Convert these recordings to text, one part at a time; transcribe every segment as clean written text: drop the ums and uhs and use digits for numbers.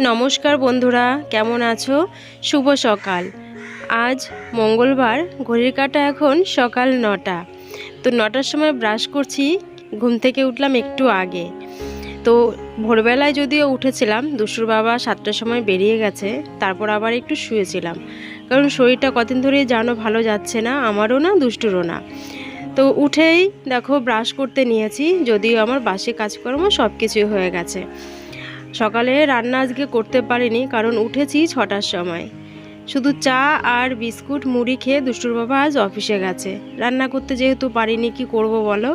নমস্কার বন্ধুরা, কেমন আছো? শুভ সকাল। আজ মঙ্গলবার, ঘড়ির কাঁটা এখন সকাল 9টা। তো 9টার সময় ব্রাশ করছি, ঘুম থেকে উঠলাম একটু আগে। তো ভোরবেলায় যদিও উঠেছিলাম, দুষ্টুর বাবা 7টার সময় বেরিয়ে গেছে, তারপর আবার একটু শুয়েছিলাম, কারণ শরীরটা কদিন ধরেই জানো ভালো যাচ্ছে না, আমারও না দুষ্টুরও না। তো উঠেই দেখো ব্রাশ করতে নিয়েছি, যদিও আমার বাসি কাজকর্ম সব কিছুই হয়ে গেছে। সকালে রান্না আজকে করতে পারিনি, কারণ উঠেছি 6টার সময়। শুধু চা আর বিস্কুট মুড়ি খেয়ে দুষ্টুর বাবা আজ অফিসে গেছে। রান্না করতে যেহেতু পারিনি, কি করব বলো?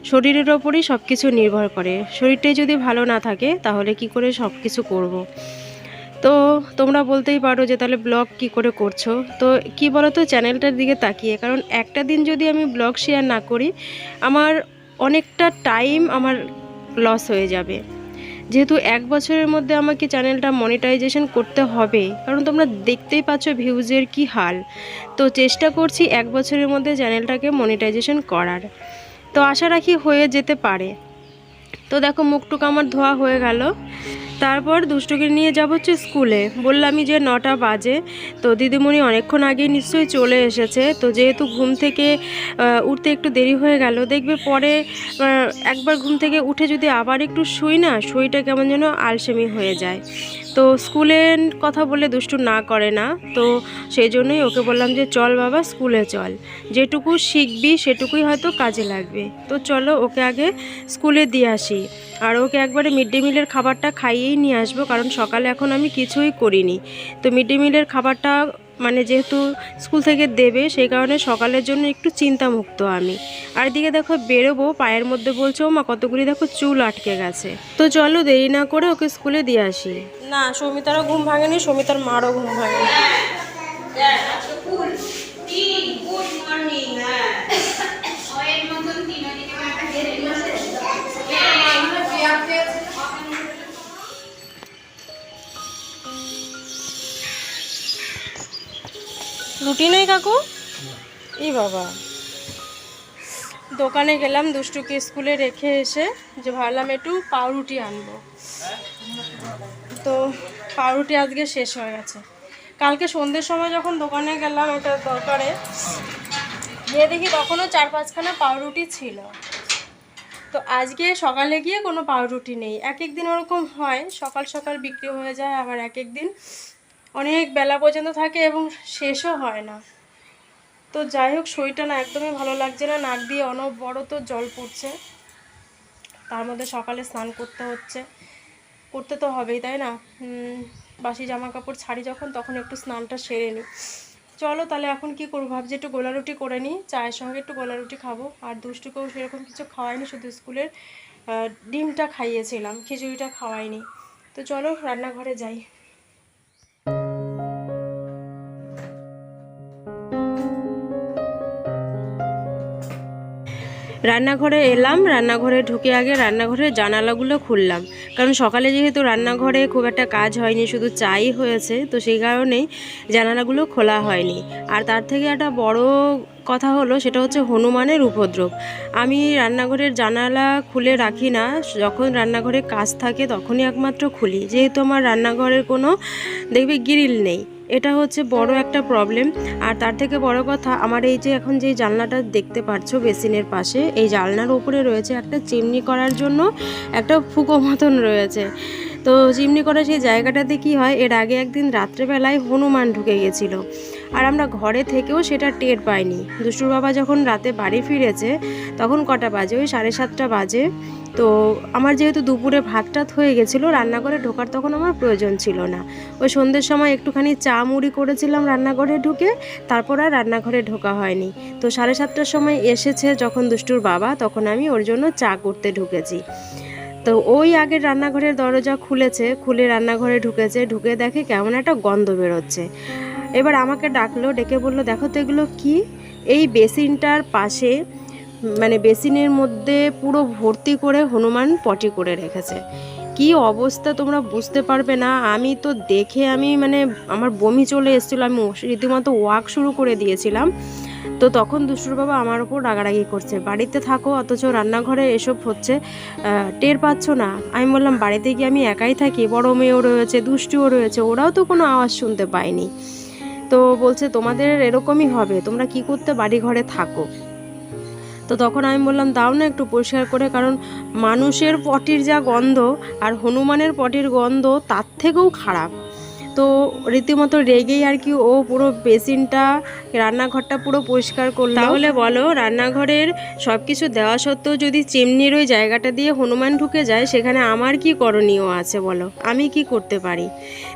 শরীরের ওপরই সব কিছু নির্ভর করে। শরীরটাই যদি ভালো না থাকে তাহলে কি করে সব কিছু করব। তো তোমরা বলতেই পারো যে তাহলে ব্লগ কি করে করছো। তো কি বলো তো, চ্যানেলটার দিকে তাকিয়ে, কারণ একটা দিন যদি আমি ব্লগ শেয়ার না করি, আমার অনেকটা টাইম আমার লস হয়ে যাবে। যেহেতু 1 বছরের মধ্যে আমাকে চ্যানেলটা মনিটাইজেশন করতে হবে, কারণ তোমরা দেখতেই পাচ্ছ ভিউজের কি হাল। তো চেষ্টা করছি 1 বছরের মধ্যে চ্যানেলটাকে মনিটাইজেশন করার। তো আশা রাখি হয়ে যেতে পারে। তো দেখো মুখটুক আমার ধোয়া হয়ে গেল। তারপর দুষ্টুকে নিয়ে যাব হচ্ছে স্কুলে। বললামই যে 9টা বাজে। তো দিদিমণি অনেকক্ষণ আগে নিশ্চয়ই চলে এসেছে। তো যেহেতু ঘুম থেকে উঠতে একটু দেরি হয়ে গেল, দেখবে পরে একবার ঘুম থেকে উঠে যদি আবার একটু শুই না, শরীরটা কেমন যেন আলসেমি হয়ে যায়। তো স্কুলের কথা বলে দুষ্টু না করে না, তো সেই জন্যই ওকে বললাম যে চল বাবা স্কুলে চল, যেটুকু শিখবি সেটুকুই হয়তো কাজে লাগবে। তো চলো ওকে আগে স্কুলে দিয়ে আসি। আর ওকে একবারে মিড ডে মিলের খাবারটা খাইয়েই নিয়ে আসবো, কারণ সকালে এখন আমি কিছুই করিনি। তো মিড ডে মিলের খাবারটা মানে যেহেতু স্কুল থেকে দেবে, সেই কারণে সকালের জন্য একটু চিন্তামুক্ত আমি। আর এদিকে দেখো বেরোবো, পায়ের মধ্যে বলছে ও মা কতগুলি দেখো চুল আটকে গেছে। তো চলো দেরি না করে ওকে স্কুলে দিয়ে আসি। না, সৌমিতারও ঘুম ভাঙেনি, সৌমিতার মারও ঘুম ভাঙেনি। রুটি নেই কাকু? এই বাবা, দোকানে গেলাম দুষ্টুকে স্কুলে রেখে এসে, যে ভাবলাম একটু পাউরুটি আনবো। তো পাউরুটি আজকে শেষ হয়ে গেছে। কালকে সন্ধ্যের সময় যখন দোকানে গেলাম এটা দরকারে, গিয়ে দেখি তখনও 4-5খানা পাউরুটি ছিল। তো আজকে সকালে গিয়ে কোনো পাউরুটি নেই। এক এক দিন ওরকম হয়, সকাল সকাল বিক্রি হয়ে যায়, আবার এক এক দিন অনেক বেলা পর্যন্ত থাকে এবং শেষও হয় না। তো যাই হোক, শরীরটা না একদমই ভালো লাগছে না, নাক দিয়ে অনবরত জল পড়ছে, তার মধ্যে সকালে স্নান করতে হচ্ছে, করতে তো হবেই তাই না। বাসি জামা কাপড় ছাড়ি যখন, তখন একটু স্নানটা সেরে নিই। চলো তাহলে এখন কি করবো, ভাবছি একটু গোলা রুটি করে নিই, চায়ের সঙ্গে একটু গোলা রুটি খাবো। আর দুষ্টুকেও সেরকম কিছু খাওয়াইনি, শুধু স্কুলের ডিমটা খাইয়েছিলাম, খিচুড়িটা খাওয়াইনি। তো চলো রান্নাঘরে যাই। রান্নাঘরে এলাম, রান্নাঘরে ঢুকে আগে রান্নাঘরের জানালাগুলো খুললাম, কারণ সকালে যেহেতু রান্নাঘরে খুব একটা কাজ হয়নি, শুধু চাই হয়েছে, তো সেই কারণেই জানালাগুলো খোলা হয়নি। আর তার থেকে একটা বড় কথা হলো, সেটা হচ্ছে হনুমানের উপদ্রব। আমি রান্নাঘরের জানালা খুলে রাখি না, যখন রান্নাঘরে কাজ থাকে তখনই একমাত্র খুলি, যেহেতু আমার রান্নাঘরের কোনো দেখবে গ্রিল নেই। এটা হচ্ছে বড় একটা প্রবলেম। আর তার থেকে বড় কথা, আমার এই যে এখন যে জানলাটা দেখতে পাচ্ছ বেসিনের পাশে, এই জানলার উপরে রয়েছে একটা চিমনি করার জন্য একটা ফুঁকো মতন রয়েছে। তো চিমনি করা সেই জায়গাটাতে কি হয়, এর আগে একদিন রাত্রেবেলায় হনুমান ঢুকে গেছিল, আর আমরা ঘরে থেকেও সেটা টের পাইনি। দুষ্টুর বাবা যখন রাতে বাড়ি ফিরেছে তখন কটা বাজে, ওই 7:30টা বাজে। তো আমার যেহেতু দুপুরে ভাত টাত হয়ে গেছিলো, রান্নাঘরে ঢোকার তখন আমার প্রয়োজন ছিল না। ওই সন্ধ্যের সময় একটুখানি চা মুড়ি করেছিলাম রান্নাঘরে ঢুকে, তারপর আর রান্নাঘরে ঢোকা হয়নি। তো 7:30টার সময় এসেছে যখন দুষ্টুর বাবা, তখন আমি ওর জন্য চা করতে ঢুকেছি। তো ওই আগের রান্নাঘরের দরজা খুলেছে, খুলে রান্নাঘরে ঢুকেছে, ঢুকে দেখে কেমন একটা গন্ধ বেরোচ্ছে। এবার আমাকে ডাকলো, ডেকে বললো দেখো তো এগুলো কি। এই বেসিনটার পাশে, মানে বেসিনের মধ্যে পুরো ভর্তি করে হনুমান পটি করে রেখেছে। কি অবস্থা তোমরা বুঝতে পারবে না। আমি তো দেখে আমি মানে আমার বমি চলে এসেছিলো, আমি রীতিমতো ওয়াক শুরু করে দিয়েছিলাম। তো তখন দুষ্টুর বাবা আমার ওপর রাগারাগি করছে, বাড়িতে থাকো অথচ রান্নাঘরে এসব হচ্ছে, টের পাচ্ছ না? আমি বললাম বাড়িতে গিয়ে আমি একাই থাকি, বড় মেয়েও রয়েছে, দুষ্টুও রয়েছে, ওরাও তো কোনো আওয়াজ শুনতে পায়নি। তো বলছে তোমাদের এরকমই হবে, তোমরা কি করতে বাড়ি ঘরে থাকো। তো তখন আমি বললাম দাও না একটু পরিষ্কার করে, কারণ মানুষের পটির যা গন্ধ আর হনুমানের পটির গন্ধ তার থেকেও খারাপ। তো রীতিমতো রেগেই আর কি ও পুরো বেসিনটা, রান্নাঘরটা পুরো পরিষ্কার করলো। তাহলে বলো, রান্নাঘরের সব কিছু দেওয়া সত্ত্বেও যদি চিমনির ওই জায়গাটা দিয়ে হনুমান ঢুকে যায়, সেখানে আমার কি করণীয় আছে বলো, আমি কি করতে পারি?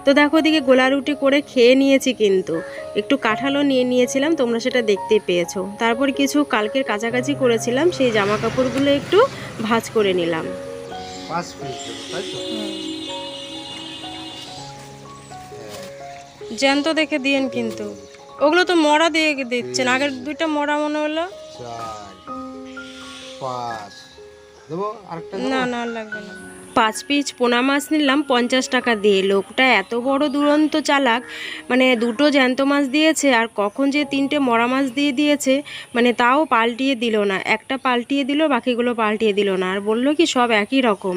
তো দেখো ওদিকে গোলা রুটি করে খেয়ে নিয়েছি, কিন্তু একটু কাঁঠালও নিয়ে নিয়েছিলাম, তোমরা সেটা দেখতে পেয়েছো। তারপর কিছু কালকের কাছাকাছি করেছিলাম, সেই জামা কাপড়গুলো একটু ভাঁজ করে নিলাম। জ্যান্ত দেখে দিয়েন কিন্তু, ওগুলো তো মরা দিয়ে দিচ্ছেন, আগের দুইটা মরা মনে হলো। না না লাগবে না। 5 পিস পোনা মাছ নিলাম 50 টাকা দিয়ে। লোকটা এত বড় দুরন্ত চালাক, মানে দুটো জ্যান্ত মাছ দিয়েছে আর কখন যে 3টে মরা মাছ দিয়ে দিয়েছে, মানে তাও পাল্টিয়ে দিল না, একটা পাল্টিয়ে দিল, বাকিগুলো পাল্টিয়ে দিল না, আর বলল কি সব একই রকম,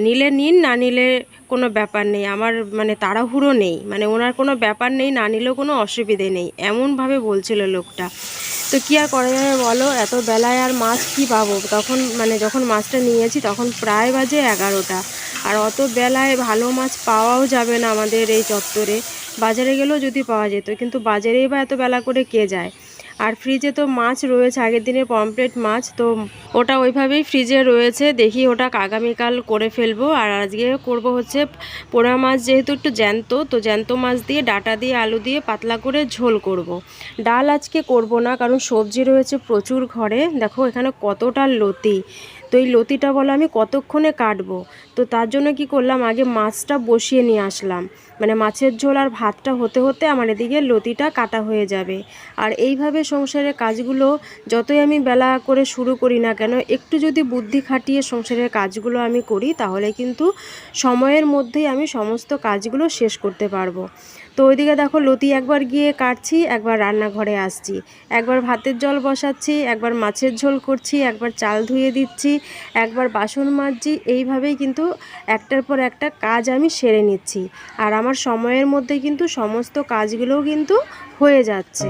নিলে নিন, না নিলে কোনো ব্যাপার নেই, আমার মানে তাড়াহুড়ো নেই, মানে ওনার কোনো ব্যাপার নেই, না নিলেও কোনো অসুবিধে নেই, এমনভাবে বলছিল লোকটা। তো কী আর করা যাবে বলো, এত বেলায় আর মাছ কী পাবো? তখন মানে যখন মাছটা নিয়েছি তখন প্রায় বাজে 11টা, আর অত বেলায় ভালো মাছ পাওয়াও যাবে না আমাদের এই চত্বরে। বাজারে গেলেও যদি পাওয়া যেত, কিন্তু বাজারেই বা এত বেলা করে কে যায়? আর ফ্রিজে তো মাছ রয়েছে, আগের দিনের পমফ্রেট মাছ, তো ওটা ওইভাবেই ফ্রিজে রয়েছে, দেখি ওটা আগামীকাল করে ফেলবো। আর আজকে করব হচ্ছে পোড়া মাছ, যেহেতু একটু জ্যান্ত, তো জ্যান্ত মাছ দিয়ে ডাঁটা দিয়ে আলু দিয়ে পাতলা করে ঝোল করব। ডাল আজকে করব না, কারণ সবজি রয়েছে প্রচুর ঘরে। দেখো এখানে কতটা লতি, তো এই লতিটা বলো আমি কতক্ষণে কাটবো। তো তার জন্য কি করলাম, আগে মাছটা বসিয়ে নিয়ে আসলাম, মানে মাছের ঝোল আর ভাতটা হতে হতে আমার এদিকে লতিটা কাটা হয়ে যাবে। আর এইভাবে সংসারের কাজগুলো যতই আমি বেলা করে শুরু করি না কেন, একটু যদি বুদ্ধি খাটিয়ে সংসারের কাজগুলো আমি করি, তাহলে কিন্তু সময়ের মধ্যেই আমি সমস্ত কাজগুলো শেষ করতে পারবো। তো ওইদিকে দেখো লতি একবার গিয়ে কাটছি, একবার রান্নাঘরে আসছি, একবার ভাতের জল বসাচ্ছি, একবার মাছের ঝোল করছি, একবার চাল ধুয়ে দিচ্ছি, একবার বাসন মাজছি, এইভাবেই কিন্তু একটার পর একটা কাজ আমি সেরে নিচ্ছি। আর আমার সময়ের মধ্যে কিন্তু সমস্ত কাজগুলোও কিন্তু হয়ে যাচ্ছে।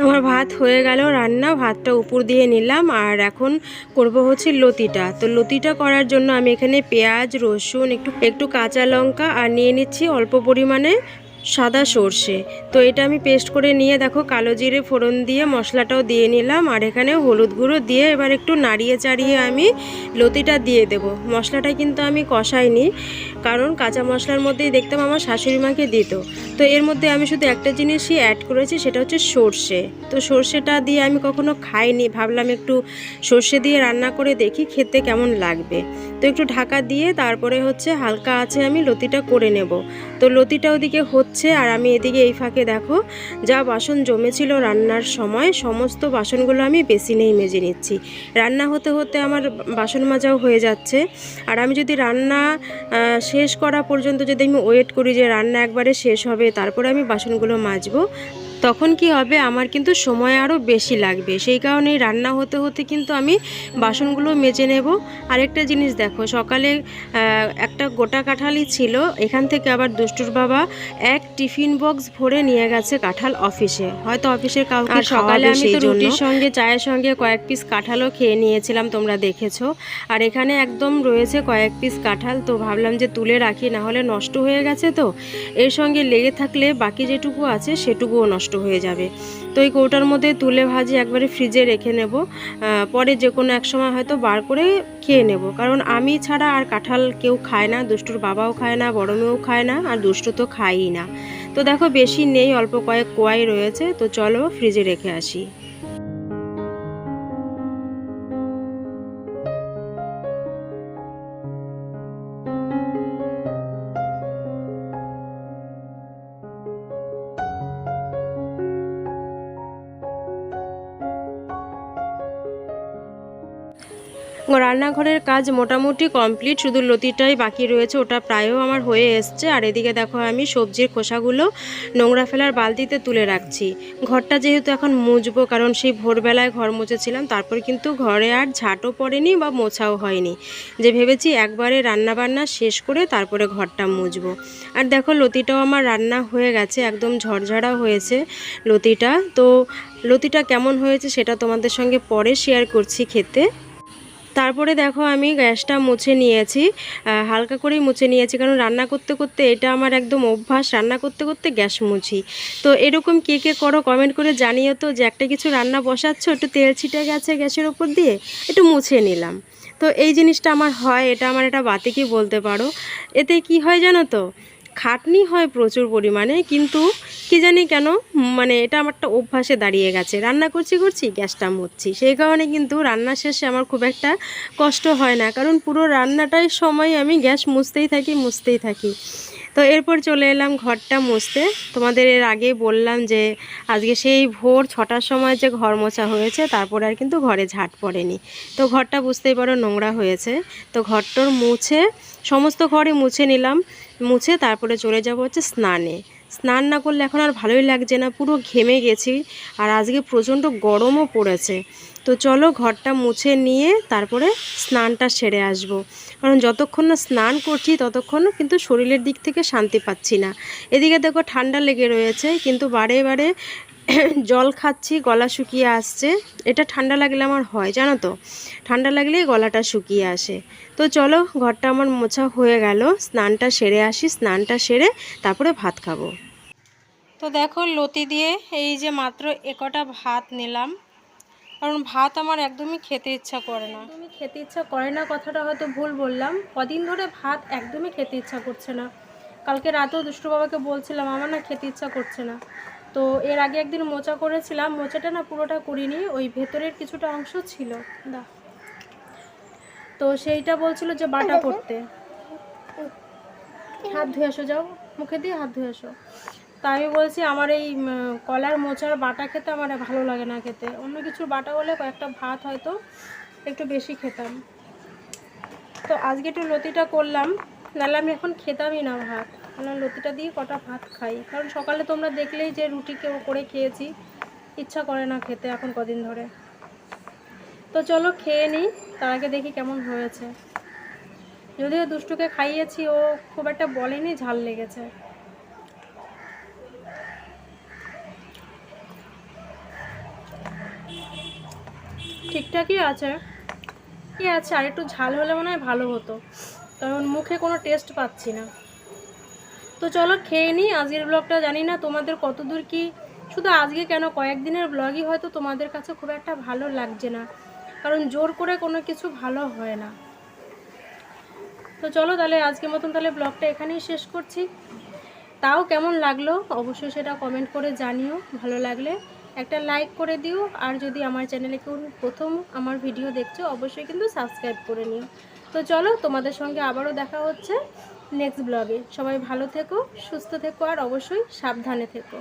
আমার ভাত হয়ে গেল রান্না, ভাতটা উপর দিয়ে নিলাম, আর এখন করব হচ্ছে লতিটা। তো লতিটা করার জন্য আমি এখানে পেঁয়াজ, রসুন, একটু একটু কাঁচা লঙ্কা আর নিয়ে নিচ্ছি অল্প পরিমাণে সাদা সর্ষে। তো এটা আমি পেস্ট করে নিয়ে দেখো কালো জিরে ফোড়ন দিয়ে মশলাটাও দিয়ে নিলাম, আর এখানে হলুদ গুঁড়ো দিয়ে এবার একটু নাড়িয়ে চাড়িয়ে আমি লতিটা দিয়ে দেব। মশলাটা কিন্তু আমি কষাইনি, কারণ কাঁচা মশলার মধ্যেই দেখতাম আমার শাশুড়ি মাকে দিত। তো এর মধ্যে আমি শুধু একটা জিনিসই অ্যাড করেছি, সেটা হচ্ছে সর্ষে। তো সর্ষেটা দিয়ে আমি কখনো খাইনি, ভাবলাম একটু সর্ষে দিয়ে রান্না করে দেখি খেতে কেমন লাগবে। তো একটু ঢাকা দিয়ে তারপরে হচ্ছে হালকা আছে আমি লতিটা করে নেব। তো লতিটা ওদিকে হচ্ছে, আর আমি এদিকে এই ফাঁকে দেখো যা বাসন জমেছিল রান্নার সময়, সমস্ত বাসনগুলো আমি বেসিনেই মেজে নিচ্ছি। রান্না হতে হতে আমার বাসন মাজাও হয়ে যাচ্ছে। আর আমি যদি রান্না শেষ করা পর্যন্ত যদি আমি ওয়েট করি যে রান্না একবারে শেষ হবে তারপরে আমি বাসনগুলো মাজবো, তখন কি হবে, আমার কিন্তু সময় আরও বেশি লাগবে। সেই কারণে রান্না হতে হতে কিন্তু আমি বাসনগুলো মেজে নেব। আরেকটা জিনিস দেখো, সকালে একটা গোটা কাঁঠালই ছিল, এখান থেকে আবার দুষ্টুর বাবা এক টিফিন বক্স ভরে নিয়ে গেছে কাঁঠাল অফিসে, হয়তো অফিসের কাউকে। সকালে আমি তো রুটির সঙ্গে চায়ের সঙ্গে কয়েক পিস কাঁঠালও খেয়ে নিয়েছিলাম, তোমরা দেখেছো। আর এখানে একদম রয়েছে কয়েক পিস কাঁঠাল, তো ভাবলাম যে তুলে রাখি, না হলে নষ্ট হয়ে গেছে, তো এর সঙ্গে লেগে থাকলে বাকি যেটুকু আছে সেটুকুও নষ্ট হয়ে যাবে। তো এই কৌটার মধ্যে তুলে ভাজি একবারে ফ্রিজে রেখে নেব, পরে যে কোনো এক সময় হয়তো বার করে খেয়ে নেব। কারণ আমি ছাড়া আর কাঁঠাল কেউ খায় না, দুষ্টুর বাবাও খায় না, বড় মেয়েও খায় না, আর দুষ্টু তো খায়ই না। তো দেখো বেশি নেই, অল্প কয়েক কোয়াই রয়েছে, তো চলো ফ্রিজে রেখে আসি। রান্নাঘরের কাজ মোটামুটি কমপ্লিট, শুধু লতিটাই বাকি রয়েছে, ওটা প্রায়ও আমার হয়ে এসছে। আর এদিকে দেখো আমি সবজির খোসাগুলো নোংরা ফেলার বালতিতে তুলে রাখছি। ঘরটা যেহেতু এখন মুছবো, কারণ সেই ভোরবেলায় ঘর মুছেছিলাম, তারপর কিন্তু ঘরে আর ঝাঁটও পড়েনি বা মোছাও হয়নি, যে ভেবেছি একবারে রান্নাবান্না শেষ করে তারপরে ঘরটা মুছবো। আর দেখো লতিটাও আমার রান্না হয়ে গেছে, একদম ঝরঝরা হয়েছে লতিটা। তো লতিটা কেমন হয়েছে সেটা তোমাদের সঙ্গে পরে শেয়ার করছি খেতে। তারপরে দেখো আমি গ্যাসটা মুছে নিয়েছি, হালকা করেই মুছে নিয়েছি, কারণ রান্না করতে করতে এটা আমার একদম অভ্যাস, রান্না করতে করতে গ্যাস মুছি। তো এরকম কে কে করো কমেন্ট করে জানিও তো, যে একটা কিছু রান্না বসাচ্ছ, একটু তেল ছিটে গেছে গ্যাসের ওপর দিয়ে, একটু মুছে নিলাম। তো এই জিনিসটা আমার হয়, এটা আমার এটা বাতিকই বলতে পারো। এতে কি হয় জানো তো, খাটনি হয় প্রচুর পরিমাণে, কিন্তু কি জানি কেন মানে এটা আমার একটা অভ্যাসে দাঁড়িয়ে গেছে, রান্না করছি গ্যাসটা মুছছি, সেই কারণে কিন্তু রান্না শেষে আমার খুব একটা কষ্ট হয় না, কারণ পুরো রান্নাটাই সময় আমি গ্যাস মুছতেই থাকি। তো এরপর চলে এলাম ঘরটা মুছতে। তোমাদের এর আগে বললাম যে আজকে সেই ভোর 6টার সময় যে ঘর মোছা হয়েছে, তারপরে আর কিন্তু ঘরে ঝাঁট পড়েনি। তো ঘরটা বুঝতেই পারো নোংরা হয়েছে। তো ঘরটার মুছে সমস্ত ঘরে মুছে নিলাম, মুছে তারপরে চলে যাব হচ্ছে স্নানে। স্নান না করলে এখন আর ভালোই লাগছে না, পুরো ঘেমে গেছি, আর আজকে প্রচণ্ড গরমও পড়েছে। তো চলো ঘরটা মুছে নিয়ে তারপরে স্নানটা সেরে আসব, কারণ যতক্ষণ না স্নান করছি ততক্ষণ কিন্তু শরীরের দিক থেকে শান্তি পাচ্ছি না। এদিকে দেখো ঠান্ডা লেগে রয়েছে, কিন্তু বারে বারে জল খাচ্ছি, গলা শুকিয়ে আসছে। এটা ঠান্ডা লাগলে আমার হয় জানো তো, ঠান্ডা লাগলেই গলাটা শুকিয়ে আসে। তো চলো ঘরটা আমার মোছা হয়ে গেল, স্নানটা সেরে আসি, স্নানটা সেরে তারপরে ভাত খাবো। তো দেখো লতি দিয়ে এই যে মাত্র একটা ভাত নিলাম, কারণ ভাত আমার একদমই খেতে ইচ্ছা করে না। কথাটা হয়তো ভুল বললাম, কদিন ধরে ভাত একদমই খেতে ইচ্ছা করছে না। কালকে রাতেও দুষ্টু বাবাকে বলছিলাম আমার না খেতে ইচ্ছা করছে না। তো এর আগে একদিন মোচা করেছিলাম, মোচাটা না পুরোটা করিনি, ওই ভেতরের কিছুটা অংশ ছিল তো সেইটা বলছিল যে বাটা করতে। হাত ধুয়ে আসো, যাও মুখে দিয়ে হাত ধুয়ে আসো। তা আমি বলছি আমার এই কলার মোচার বাটা খেতে আমার ভালো লাগে না খেতে, অন্য কিছুর বাটা হলে কয়েকটা ভাত হয়তো একটু বেশি খেতাম। তো আজকে একটু লতিটা করলাম, নাহলে আমি এখন খেতামই না ভাত, কারণ লতিটা দিয়ে কটা ভাত খাই, কারণ সকালে তোমরা দেখলেই যে রুটি করে খেয়েছি, ইচ্ছা করে না খেতে এখন কদিন ধরে। তো চলো খেয়ে নিই, তার আগে দেখি কেমন হয়েছে। যদিও দুষ্টুকে খাইয়েছি, ও খুব একটা বলেনি ঝাল লেগেছে। ঠিকঠাকই আছে, কি আছে, আর একটু ঝাল হলে মনে হয় ভালো হতো, কারণ মুখে কোনো টেস্ট পাচ্ছি না। তো চলো খেয়ে নিই। আজকের ব্লগটা জানি না তোমাদের কতদূর কি, শুধু আজকে কেন কয়েকদিনের ব্লগই হয়তো তোমাদের কাছে খুব একটা ভালো লাগছে না, কারণ জোর করে কোনো কিছু ভালো হয় না। তো চলো তাহলে আজকের মতন তাহলে ব্লগটা এখানেই শেষ করছি। তাও কেমন লাগলো অবশ্যই সেটা কমেন্ট করে জানিও, ভালো লাগলে একটা লাইক করে দিও, আর যদি আমার চ্যানেলে কেউ প্রথম আমার ভিডিও দেখছো অবশ্যই কিন্তু সাবস্ক্রাইব করে নিও। তো চলো তোমাদের সঙ্গে আবারও দেখা হচ্ছে নেক্সট ব্লগে। সবাই ভালো থেকো, সুস্থ থেকো, আর অবশ্যই সাবধানে থেকো।